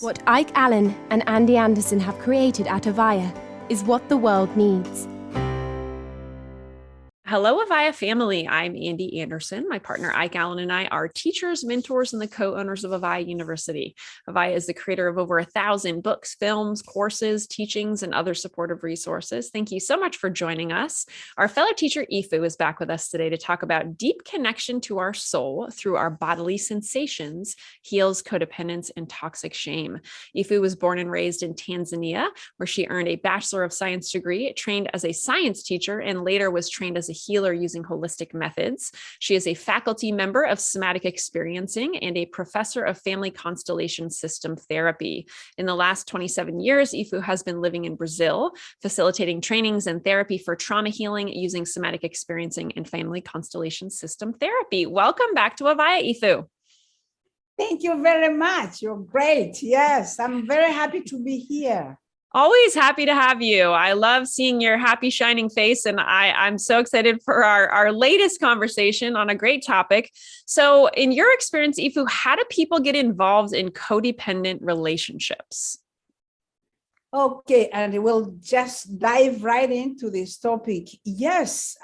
What Ike Allen and Ande Anderson have created at AVAIYA is what the world needs. Hello, AVAIYA family. I'm Ande Anderson. My partner Ike Allen and I are teachers, mentors, and the co-owners of AVAIYA University. AVAIYA is the creator of over 1,000 books, films, courses, teachings, and other supportive resources. Thank you so much for joining us. Our fellow teacher, Ifu, is back with us today to talk about deep connection to our soul through our bodily sensations, heals codependence, and toxic shame. Ifu was born and raised in Tanzania, where she earned a Bachelor of Science degree, trained as a science teacher, and later was trained as a healer using holistic methods. She is a faculty member of somatic experiencing and a professor of family constellation system therapy. In the last 27 years, Ifu has been living in Brazil, facilitating trainings and therapy for trauma healing using somatic experiencing and family constellation system therapy. Welcome back to AVAIYA, Ifu. Thank you very much. You're great. Yes, I'm very happy to be here. Always happy to have you. I love seeing your happy, shining face, and I'm so excited for our latest conversation on a great topic. So in your experience, Ifu, how do people get involved in codependent relationships? Okay, and we'll just dive right into this topic. Yes,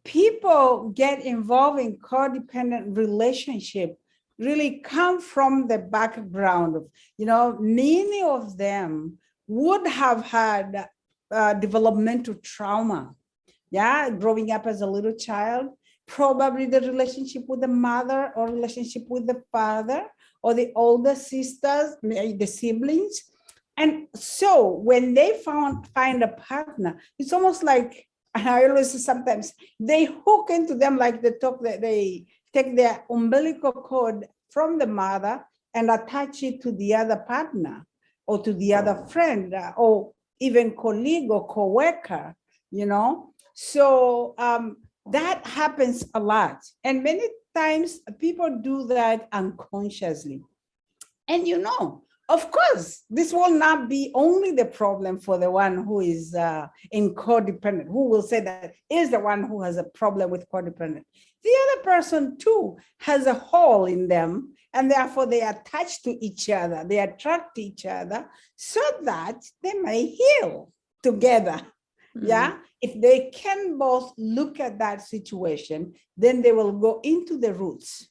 people get involved in codependent relationship really come from the background of, many of them would have had developmental trauma, growing up as a little child, probably the relationship with the mother or relationship with the father or the older sisters, the siblings. And so when they find a partner, it's almost like, and I always say sometimes, they hook into them like they take their umbilical cord from the mother and attach it to the other partner, or to the other friend, or even colleague or co-worker, So that happens a lot. And many times people do that unconsciously. And of course, this will not be only the problem for the one who is in codependent, who will say that is the one who has a problem with codependent. The other person too has a hole in them, and therefore they attach to each other, they attract each other so that they may heal together. Mm-hmm. If they can both look at that situation, then they will go into the roots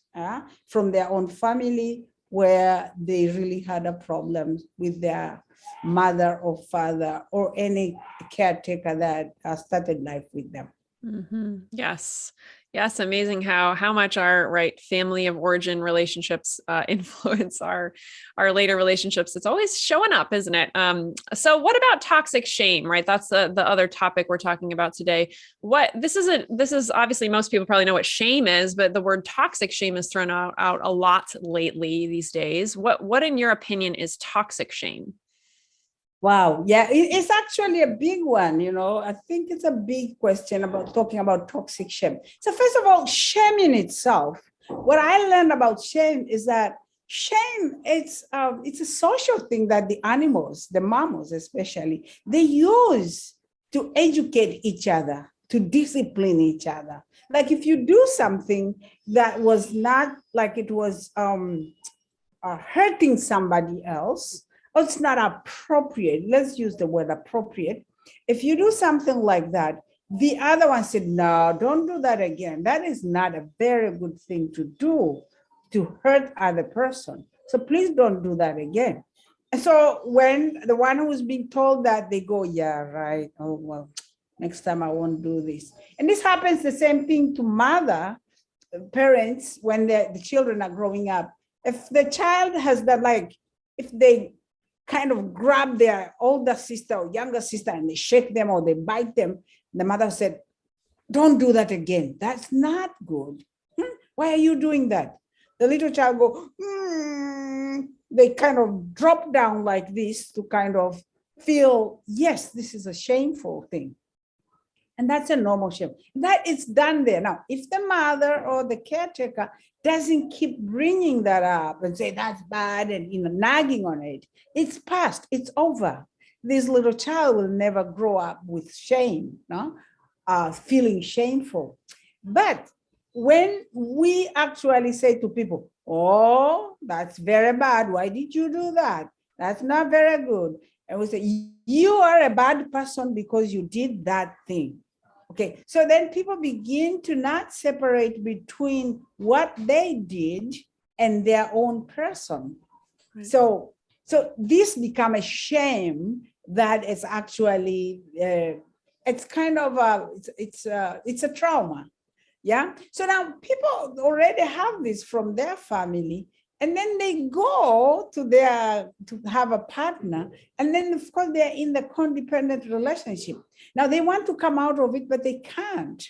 from their own family, where they really had a problem with their mother or father or any caretaker that started life with them. Mm-hmm. Yes. Amazing how much our family of origin relationships influence our later relationships. It's always showing up, isn't it? So what about toxic shame, right? That's the other topic we're talking about today. This is obviously most people probably know what shame is, but the word toxic shame is thrown out a lot lately these days. What in your opinion is toxic shame? Wow. Yeah, it's actually a big one. I think it's a big question about talking about toxic shame. So first of all, shame in itself, what I learned about shame is that shame, it's a social thing that the animals, the mammals especially, they use to educate each other, to discipline each other. Like if you do something that was not like it was hurting somebody else, or it's not appropriate, let's use the word appropriate. If you do something like that, the other one said, no, don't do that again. That is not a very good thing to do, to hurt other person. So please don't do that again. And so when the one who is being told that, they go, yeah, right. Oh, well, next time I won't do this. And this happens the same thing to parents, when the children are growing up. If the child has that, if they kind of grab their older sister or younger sister and they shake them or they bite them, the mother said, don't do that again. That's not good. Why are you doing that? The little child go, they kind of drop down like this to kind of feel, yes, this is a shameful thing. And that's a normal shame. That is done there. Now, if the mother or the caretaker doesn't keep bringing that up and say that's bad and nagging on it, it's past, it's over. This little child will never grow up with shame, feeling shameful. But when we actually say to people, Oh, that's very bad. Why did you do that? That's not very good. And we say, you are a bad person because you did that thing. Okay, so then people begin to not separate between what they did and their own person. Right. So this become a shame that is actually, it's kind of it's a trauma. Yeah. So now people already have this from their family, and then they go to have a partner, and then of course they're in the codependent relationship. Now they want to come out of it, but they can't.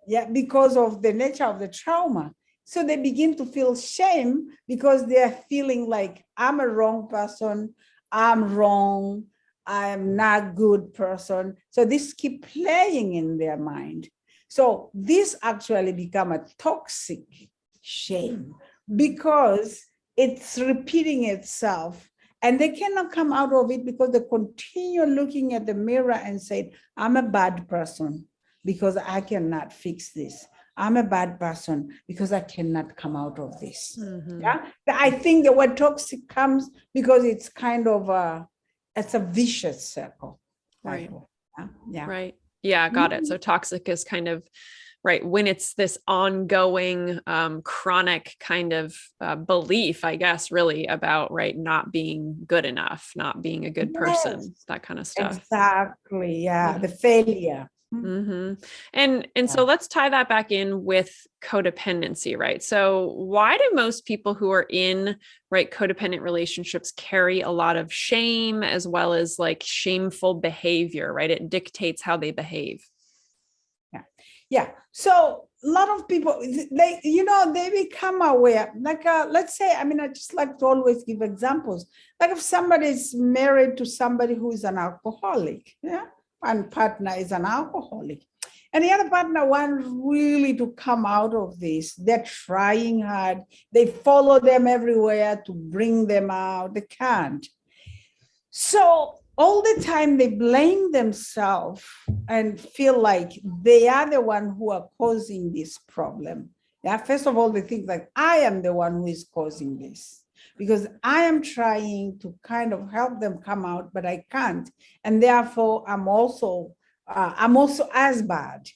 Yeah, because of the nature of the trauma. So they begin to feel shame because they're feeling like, I'm a wrong person, I'm wrong, I'm not good person. So this keep playing in their mind. So this actually become a toxic shame because it's repeating itself, and they cannot come out of it because they continue looking at the mirror and say, I'm a bad person because I cannot fix this. I'm a bad person because I cannot come out of this. Mm-hmm. Yeah, I think the word toxic comes because it's kind of it's a vicious circle. Right. Yeah. Right. Yeah. Got it. So toxic is kind of right when it's this ongoing, chronic kind of belief, I guess, really about not being good enough, not being a good person, that kind of stuff. Exactly. Yeah. The failure. Mm-hmm. And so let's tie that back in with codependency, right? So why do most people who are in codependent relationships carry a lot of shame as well as shameful behavior, right? It dictates how they behave. Yeah. So a lot of people, they become aware. Let's say, I just like to always give examples. Like if somebody is married to somebody who is an alcoholic, yeah, one partner is an alcoholic, and the other partner wants really to come out of this. They're trying hard. They follow them everywhere to bring them out. They can't. So all the time they blame themselves and feel like they are the one who are causing this problem. Yeah, first of all, they think like, I am the one who is causing this because I am trying to kind of help them come out, but I can't. And therefore, I'm also as bad.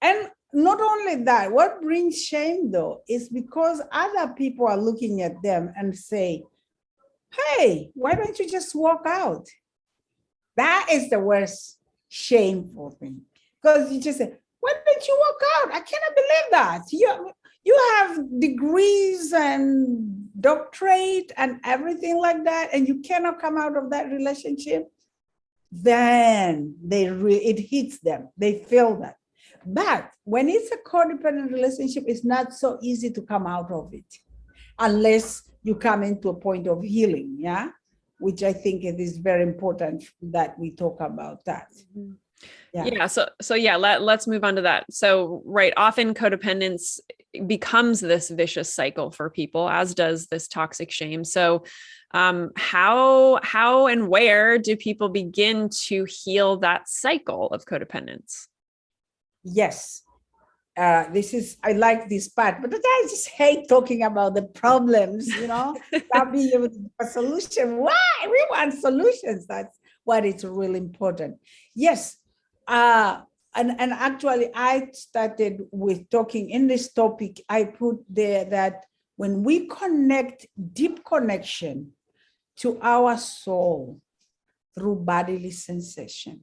And not only that, what brings shame though, is because other people are looking at them and say, hey, why don't you just walk out? That is the worst shameful thing. Because you just say, why don't you walk out? I cannot believe that. You have degrees and doctorate and everything like that, and you cannot come out of that relationship. Then it hits them. They feel that. But when it's a codependent relationship, it's not so easy to come out of it unless you come into a point of healing, yeah? Which I think it is very important that we talk about that. Yeah. So yeah, let's move on to that. So, often codependence becomes this vicious cycle for people, as does this toxic shame. So, how and where do people begin to heal that cycle of codependence? Yes. I like this part, but I just hate talking about the problems, that being a solution. Why? We want solutions. That's what is really important. Yes. And actually I started with talking in this topic. I put there that when we connect deep connection to our soul through bodily sensation,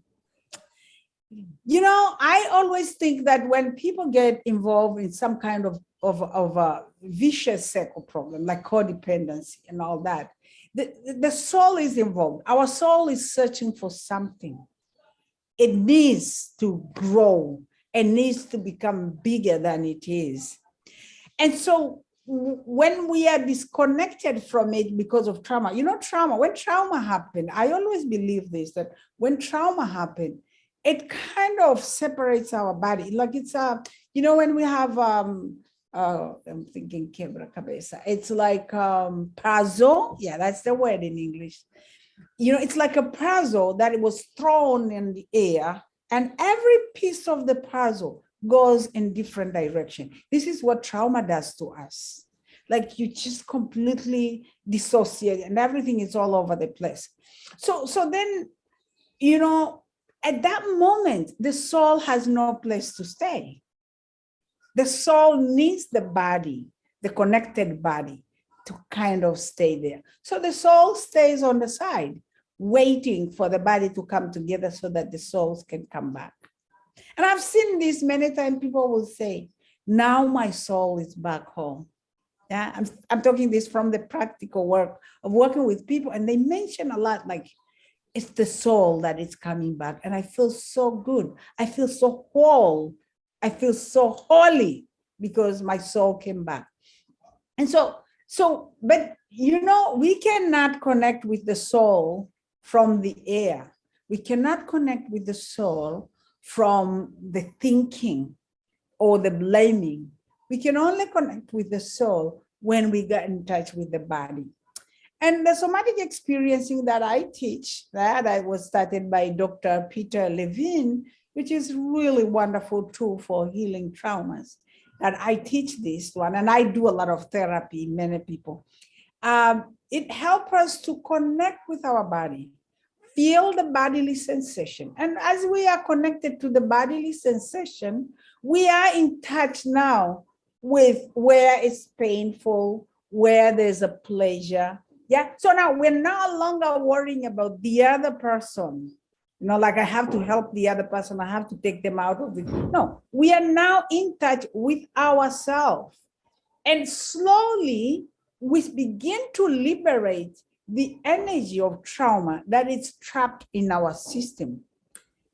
I always think that when people get involved in some kind of a vicious cycle problem, like codependency and all that, the soul is involved. Our soul is searching for something. It needs to grow and needs to become bigger than it is. And so when we are disconnected from it because of trauma, when trauma happened, I always believe this, that when trauma happened, it kind of separates our body. Like it's when we have I'm thinking quebra cabeza. It's like puzzle. Yeah, that's the word in English. It's like a puzzle that it was thrown in the air, and every piece of the puzzle goes in different direction. This is what trauma does to us. like you just completely dissociate and everything is all over the place. So then, you know, at that moment, the soul has no place to stay. The soul needs the body, the connected body, to kind of stay there. So the soul stays on the side, waiting for the body to come together so that the souls can come back. And I've seen this many times. People will say, now my soul is back home. Yeah, I'm talking this from the practical work of working with people, and they mention a lot like, it's the soul that is coming back. And I feel so good. I feel so whole. I feel so holy because my soul came back. And but you know, we cannot connect with the soul from the air. We cannot connect with the soul from the thinking or the blaming. We can only connect with the soul when we get in touch with the body. And the somatic experiencing that I teach, that I was started by Dr. Peter Levine, which is really wonderful tool for healing traumas. And I teach this one, and I do a lot of therapy, many people. It helps us to connect with our body, feel the bodily sensation. And as we are connected to the bodily sensation, we are in touch now with where it's painful, where there's a pleasure. Yeah. So now we're no longer worrying about the other person. You know, like I have to help the other person, I have to take them out of it. No, we are now in touch with ourselves. And slowly we begin to liberate the energy of trauma that is trapped in our system.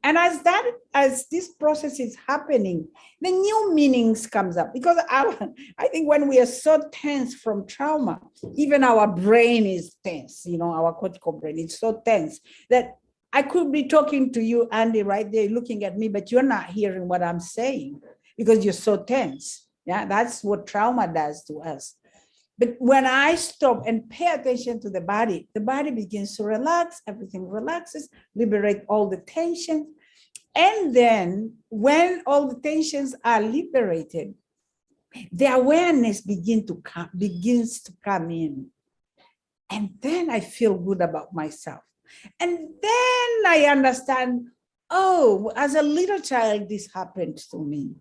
And as this process is happening, the new meanings comes up, because I think when we are so tense from trauma, even our brain is tense, you know, our cortical brain is so tense that I could be talking to you, Andy, right there, looking at me, but you're not hearing what I'm saying because you're so tense. Yeah, that's what trauma does to us. But when I stop and pay attention to the body begins to relax, everything relaxes, liberate all the tension. And then when all the tensions are liberated, the awareness begins to come in. And then I feel good about myself. And then I understand, oh, as a little child, this happened to me.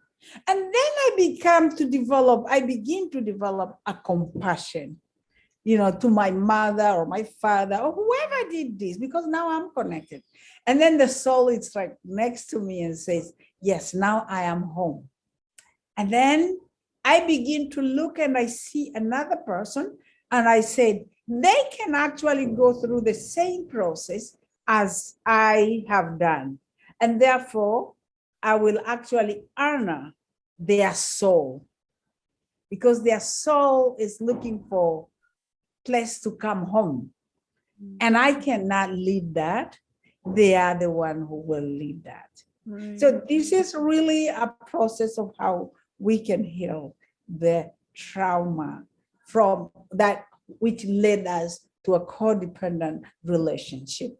And then I begin to develop a compassion, you know, to my mother or my father or whoever did this, because now I'm connected. And then the soul is right next to me and says, yes, now I am home. And then I begin to look and I see another person and I said, they can actually go through the same process as I have done. And therefore, I will actually honor their soul, because their soul is looking for a place to come home. And I cannot lead that. They are the one who will lead that. Right. So this is really a process of how we can heal the trauma from that, which led us to a codependent relationship.